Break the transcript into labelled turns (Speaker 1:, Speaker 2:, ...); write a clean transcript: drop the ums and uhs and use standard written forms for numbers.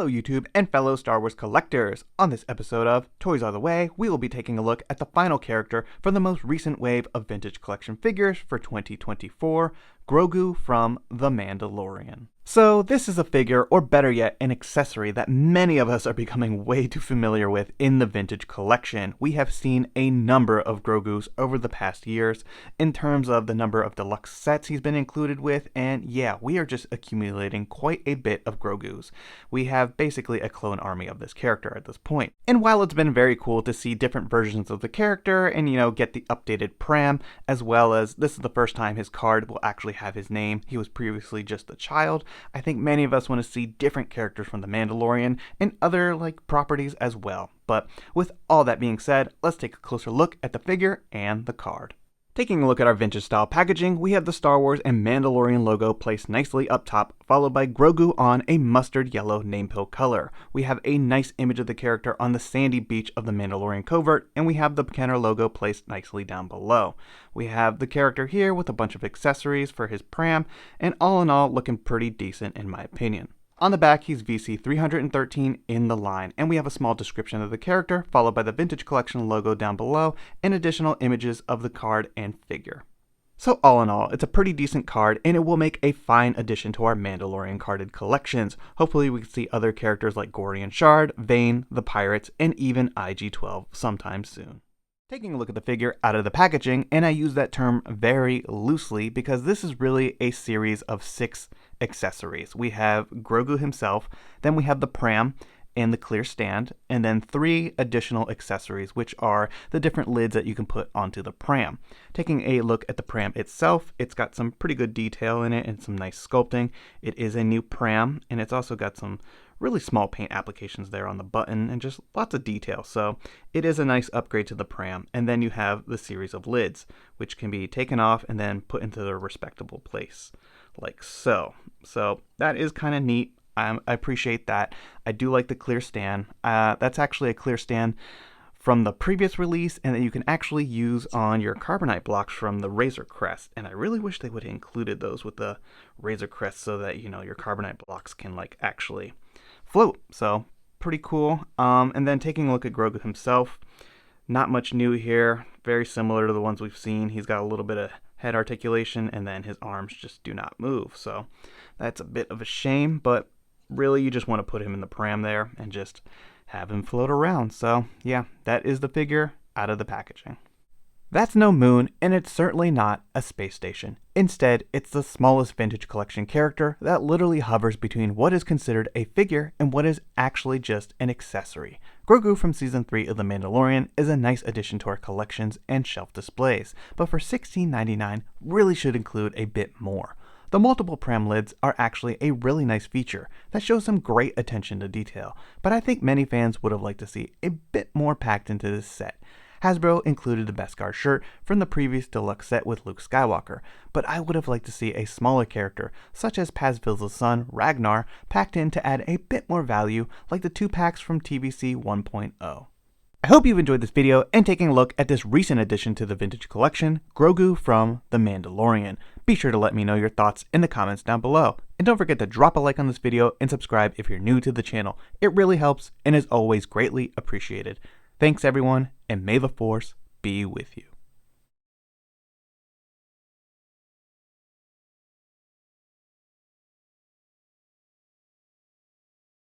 Speaker 1: Hello YouTube and fellow Star Wars collectors! On this episode of Toys Are the Way, we will be taking a look at the final character from the most recent wave of vintage collection figures for 2024, Grogu from The Mandalorian. So this is a figure, or better yet, an accessory that many of us are becoming way too familiar with in the vintage collection. We have seen a number of Grogus over the past years in terms of the number of deluxe sets he's been included with, and yeah, we are just accumulating quite a bit of Grogus. We have basically a clone army of this character at this point. And while it's been very cool to see different versions of the character and, get the updated pram, as well as this is the first time his card will actually have his name. He was previously just a child. I think many of us want to see different characters from The Mandalorian and other properties as well. But with all that being said, let's take a closer look at the figure and the card. Taking a look at our vintage style packaging, we have the Star Wars and Mandalorian logo placed nicely up top, followed by Grogu on a mustard yellow name pill color. We have a nice image of the character on the sandy beach of the Mandalorian covert, and we have the Kenner logo placed nicely down below. We have the character here with a bunch of accessories for his pram, and all in all looking pretty decent in my opinion. On the back, he's VC 313 in the line, and we have a small description of the character, followed by the Vintage Collection logo down below, and additional images of the card and figure. So all in all, it's a pretty decent card, and it will make a fine addition to our Mandalorian carded collections. Hopefully we can see other characters like Gorian Shard, Vane, the Pirates, and even IG-12 sometime soon. Taking a look at the figure out of the packaging, and I use that term very loosely because this is really a series of 6 accessories. We have Grogu himself, then we have the pram and the clear stand, and then 3 additional accessories, which are the different lids that you can put onto the pram. Taking a look at the pram itself, it's got some pretty good detail in it and some nice sculpting. It is a new pram, and it's also got some really small paint applications there on the button and just lots of detail. So it is a nice upgrade to the pram. And then you have the series of lids, which can be taken off and then put into their respectable place, like so. So that is kind of neat. I appreciate that. I do like the clear stand. That's actually a clear stand from the previous release, and that you can actually use on your carbonite blocks from the Razor Crest. And I really wish they would have included those with the Razor Crest so that your carbonite blocks can actually float. So pretty cool. And then taking a look at Grogu himself, not much new here. Very similar to the ones we've seen. He's got a little bit of head articulation, and then his arms just do not move. So that's a bit of a shame, but really you just want to put him in the pram there and just have him float around. So yeah, that is the figure out of the packaging. That's no moon, and it's certainly not a space station. Instead, it's the smallest vintage collection character that literally hovers between what is considered a figure and what is actually just an accessory. Grogu from Season 3 of The Mandalorian is a nice addition to our collections and shelf displays, but for $16.99 really should include a bit more. The multiple pram lids are actually a really nice feature that shows some great attention to detail, but I think many fans would have liked to see a bit more packed into this set. Hasbro included the Beskar shirt from the previous deluxe set with Luke Skywalker, but I would have liked to see a smaller character, such as Paz Vizsla's son, Ragnar, packed in to add a bit more value, like the 2 packs from TVC 1.0. I hope you've enjoyed this video and taking a look at this recent addition to the vintage collection, Grogu from The Mandalorian. Be sure to let me know your thoughts in the comments down below. And don't forget to drop a like on this video and subscribe if you're new to the channel. It really helps and is always greatly appreciated. Thanks everyone, and may the Force be with you.